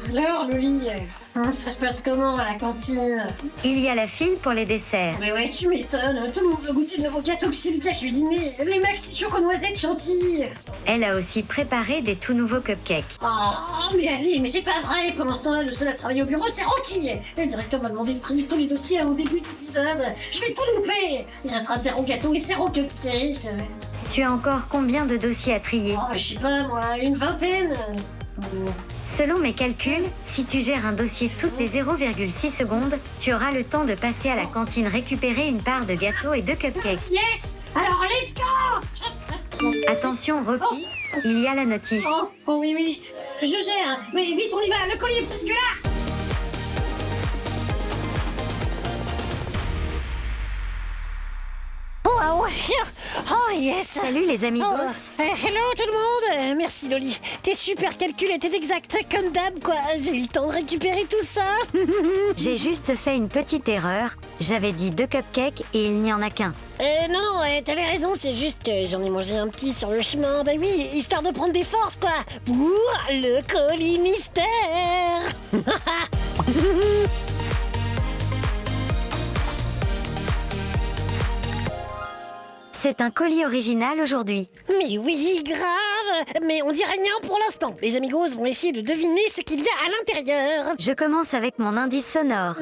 Alors, Loli, ça se passe comment à la cantine? Il y a la file pour les desserts. Mais ouais, tu m'étonnes, tout le monde veut goûter le nouveau gâteau que Sylvia a cuisiné. Les maxi choco noisettes chantilly. Elle a aussi préparé des tout nouveaux cupcakes. Oh, mais allez, mais c'est pas vrai. Pendant ce temps-là, le seul à travailler au bureau, c'est Rocky. Le directeur m'a demandé de trier tous les dossiers au début de l'épisode. Je vais tout louper. Il restera 0 gâteau et 0 cupcake. Tu as encore combien de dossiers à trier? Oh, je sais pas, moi, une vingtaine. Selon mes calculs, si tu gères un dossier toutes les 0,6 secondes, tu auras le temps de passer à la cantine récupérer une part de gâteau et de cupcakes. Yes! Alors, let's go! Attention, Rocky, il y a la notif. Oh oui, oui, je gère. Mais vite, on y va, le collier est presque là. Oh yes! Salut les amigos! Hello tout le monde! Merci Loli, tes super calculs étaient exacts comme d'hab quoi, j'ai eu le temps de récupérer tout ça! J'ai juste fait une petite erreur, j'avais dit 2 cupcakes et il n'y en a qu'un. Non, t'avais raison, c'est juste que j'en ai mangé un petit sur le chemin, bah oui, histoire de prendre des forces quoi, pour le colis mystère! C'est un colis original aujourd'hui. Mais oui, grave! Mais on dit rien pour l'instant. Les amigos vont essayer de deviner ce qu'il y a à l'intérieur. Je commence avec mon indice sonore.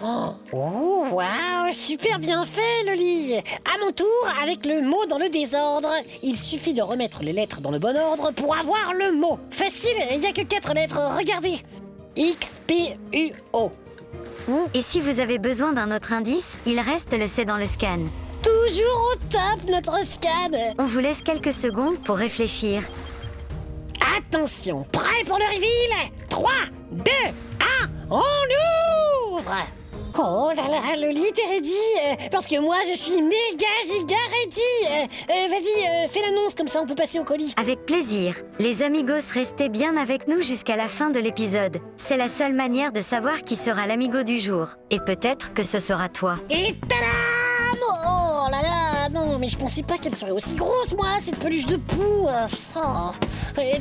Oh, waouh, super bien fait, Loli! À mon tour, avec le mot dans le désordre. Il suffit de remettre les lettres dans le bon ordre pour avoir le mot. Facile, il n'y a que 4 lettres, regardez. X-P-U-O. Et si vous avez besoin d'un autre indice, il reste le C'est dans le scan. Toujours au top, notre scan! On vous laisse quelques secondes pour réfléchir. Attention, prêt pour le reveal? 3, 2, 1, on ouvre! Oh là là, Loli, t'es ready? Parce que moi, je suis méga giga ready! Vas-y, fais l'annonce, comme ça on peut passer au colis. Avec plaisir. Les amigos, restez bien avec nous jusqu'à la fin de l'épisode. C'est la seule manière de savoir qui sera l'amigo du jour. Et peut-être que ce sera toi. Et tadam! Oh là là, non, mais je pensais pas qu'elle serait aussi grosse, moi, cette peluche de poux.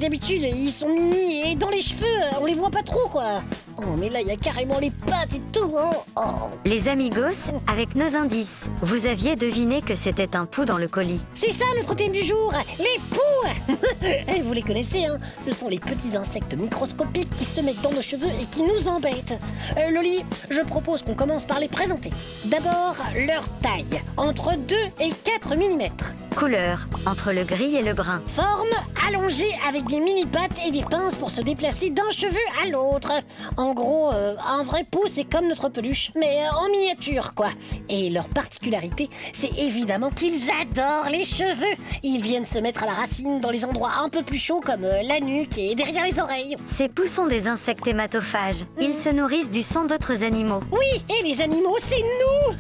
D'habitude, ils sont mini et dans les cheveux, on les voit pas trop, quoi. Oh, mais là, il y a carrément les pattes et tout, hein. Oh. Les amigos, avec nos indices, vous aviez deviné que c'était un pou dans le colis. C'est ça notre thème du jour, les poux. Vous les connaissez, hein. Ce sont les petits insectes microscopiques qui se mettent dans nos cheveux et qui nous embêtent. Loli, je propose qu'on commence par les présenter. D'abord, leur taille, entre 2 et 4 mm. Couleur, entre le gris et le brun. Forme, allongée avec des mini-pattes et des pinces pour se déplacer d'un cheveu à l'autre. En gros, un vrai pou, c'est comme notre peluche, mais en miniature, quoi. Et leur particularité, c'est évidemment qu'ils adorent les cheveux. Ils viennent se mettre à la racine dans les endroits un peu plus chauds, comme la nuque et derrière les oreilles. Ces poux sont des insectes hématophages. Ils se nourrissent du sang d'autres animaux. Oui, et les animaux, c'est nous.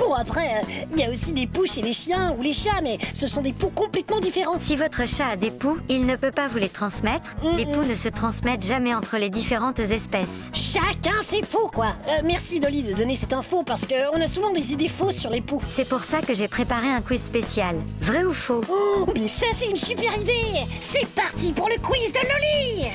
Bon, après, il y a aussi des poux chez les chiens ou les chats, mais ce sont des poux complètement différents. Si votre chat a des poux, il ne peut pas vous les transmettre. Les poux ne se transmettent jamais entre les différentes espèces. Chacun ses poux, quoi. Merci Loli de donner cette info parce qu'on a souvent des idées fausses sur les poux. C'est pour ça que j'ai préparé un quiz spécial. Vrai ou faux? Oh, mais ça c'est une super idée. C'est parti pour le quiz de Loli.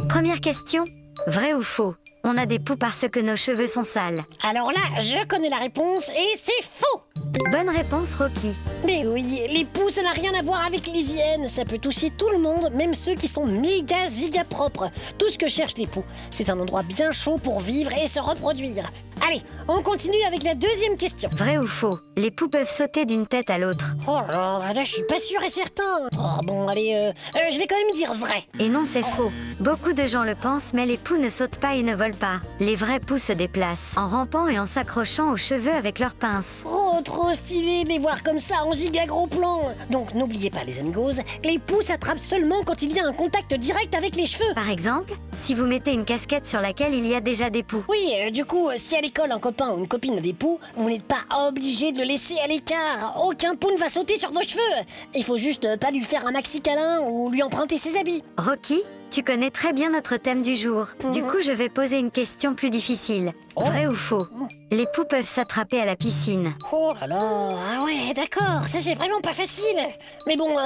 Première question, vrai ou faux? On a des poux parce que nos cheveux sont sales. Alors là, je connais la réponse et c'est faux. Bonne réponse, Rocky. Mais oui, les poux, ça n'a rien à voir avec l'hygiène. Ça peut toucher tout le monde, même ceux qui sont méga ziga propres. Tout ce que cherchent les poux, c'est un endroit bien chaud pour vivre et se reproduire. Allez, on continue avec la deuxième question. Vrai ou faux? Les poux peuvent sauter d'une tête à l'autre. Oh là, là, je suis pas sûr et certain. Oh bon, allez, je vais quand même dire vrai. Et non, c'est faux. Beaucoup de gens le pensent, mais les poux ne sautent pas et ne volent pas. Les vrais poux se déplacent, en rampant et en s'accrochant aux cheveux avec leurs pinces. Oh, trop stylé de les voir comme ça en giga gros plan. Donc n'oubliez pas les amigos, les poux s'attrapent seulement quand il y a un contact direct avec les cheveux. Par exemple, si vous mettez une casquette sur laquelle il y a déjà des poux. Oui, du coup, si à l'école un copain ou une copine a des poux, vous n'êtes pas obligé de le laisser à l'écart. Aucun pou ne va sauter sur vos cheveux. Il faut juste pas lui faire un maxi câlin ou lui emprunter ses habits. Rocky, tu connais très bien notre thème du jour. Du coup, je vais poser une question plus difficile. Vrai ou faux? Les poux peuvent s'attraper à la piscine. Oh là là, ah ouais, d'accord, ça c'est vraiment pas facile. Mais bon,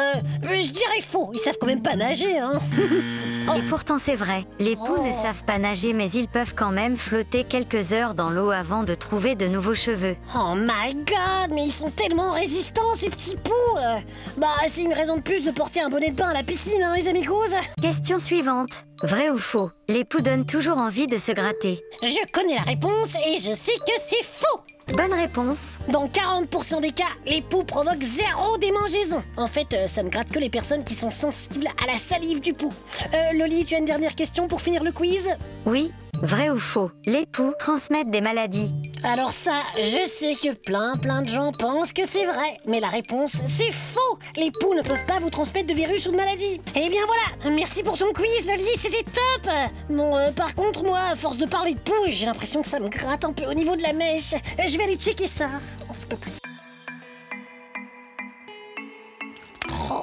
je dirais faux, ils savent quand même pas nager, hein. Et pourtant c'est vrai, les poux ne savent pas nager mais ils peuvent quand même flotter quelques heures dans l'eau avant de trouver de nouveaux cheveux. Oh my god, mais ils sont tellement résistants ces petits poux. Bah c'est une raison de plus de porter un bonnet de bain à la piscine, hein les amigos. Question suivante. Vrai ou faux? Les poux donnent toujours envie de se gratter. Je connais la réponse et je sais que c'est faux. Bonne réponse. Dans 40% des cas, les poux provoquent zéro démangeaison. En fait, ça ne gratte que les personnes qui sont sensibles à la salive du poux. Loli, tu as une dernière question pour finir le quiz? Oui, vrai ou faux? Les poux transmettent des maladies. Alors ça, je sais que plein de gens pensent que c'est vrai. Mais la réponse, c'est faux. Les poux ne peuvent pas vous transmettre de virus ou de maladie. Eh bien voilà, merci pour ton quiz, Loli, c'était top. Bon, par contre, moi, à force de parler de poux, j'ai l'impression que ça me gratte un peu au niveau de la mèche. Je vais aller checker ça. Oh, c'est pas possible. Oh.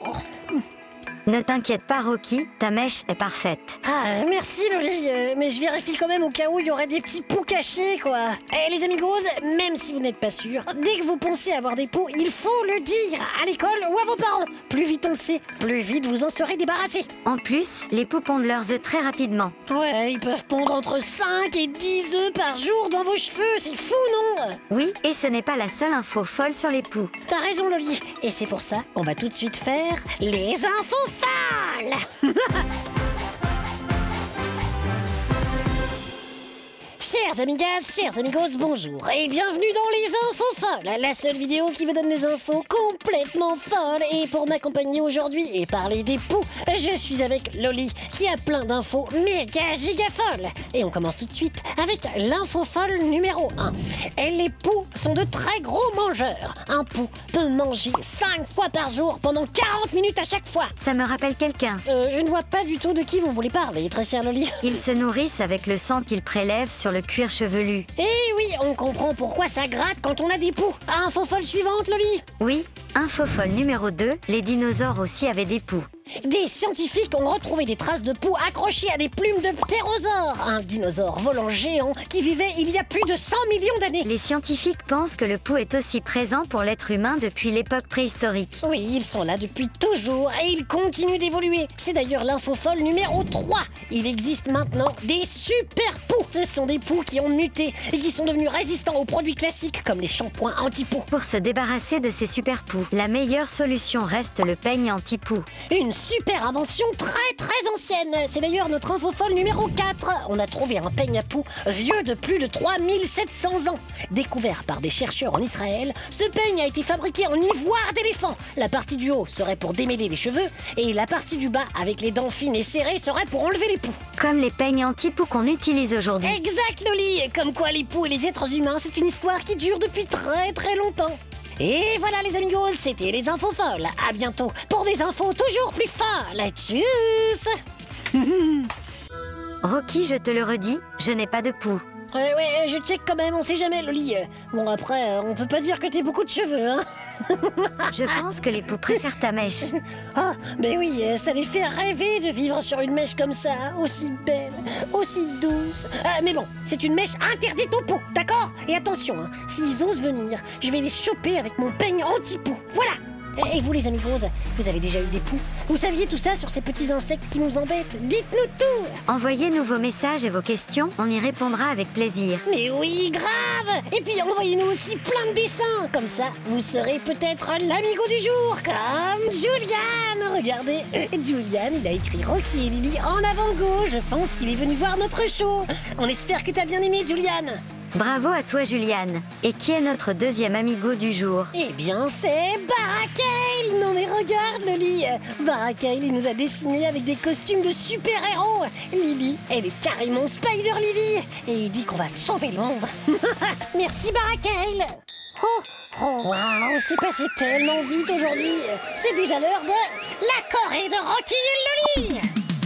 Ne t'inquiète pas, Rocky, ta mèche est parfaite. Ah, merci Loli, mais je vérifie quand même au cas où il y aurait des petits poux cachés, quoi. Et les amigos, même si vous n'êtes pas sûrs, dès que vous pensez avoir des poux, il faut le dire à l'école ou à vos parents. Plus vite on le sait, plus vite vous en serez débarrassés. En plus, les poux pondent leurs œufs très rapidement. Ouais, ils peuvent pondre entre 5 et 10 œufs par jour dans vos cheveux, c'est fou, non? Oui, et ce n'est pas la seule info folle sur les poux. T'as raison Loli, et c'est pour ça qu'on va tout de suite faire les infos folles. Chers amigas, chers amigos, bonjour et bienvenue dans les infos folles, la seule vidéo qui vous donne des infos complètement folles. Et pour m'accompagner aujourd'hui et parler des poux, je suis avec Loli qui a plein d'infos méga giga folles. Et on commence tout de suite avec l'info folle numéro 1. Les poux sont de très gros mangeurs. Un pou peut manger 5 fois par jour pendant 40 minutes à chaque fois. Ça me rappelle quelqu'un. Je ne vois pas du tout de qui vous voulez parler, très cher Loli. Ils se nourrissent avec le sang qu'ils prélèvent sur le cuir chevelu. Eh oui, on comprend pourquoi ça gratte quand on a des poux. Info folle suivante, Loli. Oui, info folle numéro 2, les dinosaures aussi avaient des poux. Des scientifiques ont retrouvé des traces de poux accrochées à des plumes de ptérosaure, un dinosaure volant géant qui vivait il y a plus de 100 millions d'années. Les scientifiques pensent que le poux est aussi présent pour l'être humain depuis l'époque préhistorique. Oui, ils sont là depuis toujours et ils continuent d'évoluer. C'est d'ailleurs l'info folle numéro 3. Il existe maintenant des super poux. Ce sont des poux qui ont muté et qui sont devenus résistants aux produits classiques comme les shampoings anti-poux. Pour se débarrasser de ces super poux, la meilleure solution reste le peigne anti-poux. Une super invention très ancienne. C'est d'ailleurs notre info folle numéro 4. On a trouvé un peigne à poux vieux de plus de 3700 ans. Découvert par des chercheurs en Israël, ce peigne a été fabriqué en ivoire d'éléphant. La partie du haut serait pour démêler les cheveux et la partie du bas, avec les dents fines et serrées, serait pour enlever les poux. Comme les peignes anti-poux qu'on utilise aujourd'hui. Exact, Loli. Comme quoi les poux et les êtres humains, c'est une histoire qui dure depuis très longtemps. Et voilà les amigos, c'était les infos folles. À bientôt pour des infos toujours plus folles. Tchuss. Rocky, je te le redis, je n'ai pas de poux. Ouais, je check quand même, on sait jamais, Loli. Bon, après, on peut pas dire que t'aies beaucoup de cheveux, hein. Je pense que les poux préfèrent ta mèche. Ah, mais oui, ça les fait rêver de vivre sur une mèche comme ça, aussi belle, aussi douce. Mais bon, c'est une mèche interdite aux poux, d'accord? Et attention, hein, s'ils osent venir, je vais les choper avec mon peigne anti-poux. Voilà. Et vous les amigos, vous avez déjà eu des poux? Vous saviez tout ça sur ces petits insectes qui nous embêtent? Dites-nous tout! Envoyez-nous vos messages et vos questions, on y répondra avec plaisir. Mais oui, grave! Et puis envoyez-nous aussi plein de dessins, comme ça vous serez peut-être l'amigo du jour, comme Julian! Regardez, Julian, il a écrit Rocky et Lily en avant-gauche, je pense qu'il est venu voir notre show. On espère que t'as bien aimé, Julian! Bravo à toi, Juliane. Et qui est notre deuxième amigo du jour? Eh bien, c'est Barakail. Non mais regarde, Lily. Barakail, il nous a dessiné avec des costumes de super-héros. Lily, elle est carrément Spider-Lily. Et il dit qu'on va sauver le monde. Merci, Barakail. Waouh, c'est passé tellement vite aujourd'hui. C'est déjà l'heure de la Corée de Rocky et Loli.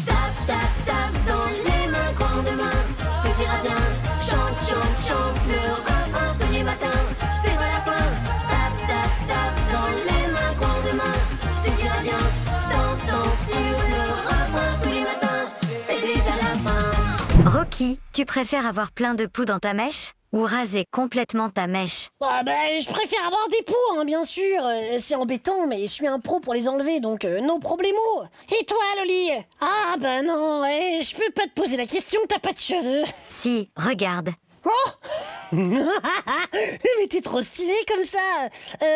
Tape, tape, tape dans les mains, grande main, tout ira bien. Chante, chante, chante le refrain tous les matins, c'est pas la fin. Tape, tape, tape dans les mains, grande main, tout ira bien. Danse, danse sur le refrain tous les matins, Niki, tu préfères avoir plein de poux dans ta mèche ou raser complètement ta mèche? Ah bah, je préfère avoir des poux, hein, bien sûr. C'est embêtant, mais je suis un pro pour les enlever, donc no problemo. Et toi, Loli? Ah bah non, je peux pas te poser la question, t'as pas de cheveux. Si, regarde. Oh mais t'es trop stylé comme ça.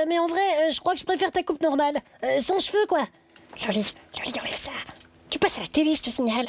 Mais en vrai, je crois que je préfère ta coupe normale. Sans cheveux, quoi. Loli, enlève ça. Tu passes à la télé, je te signale.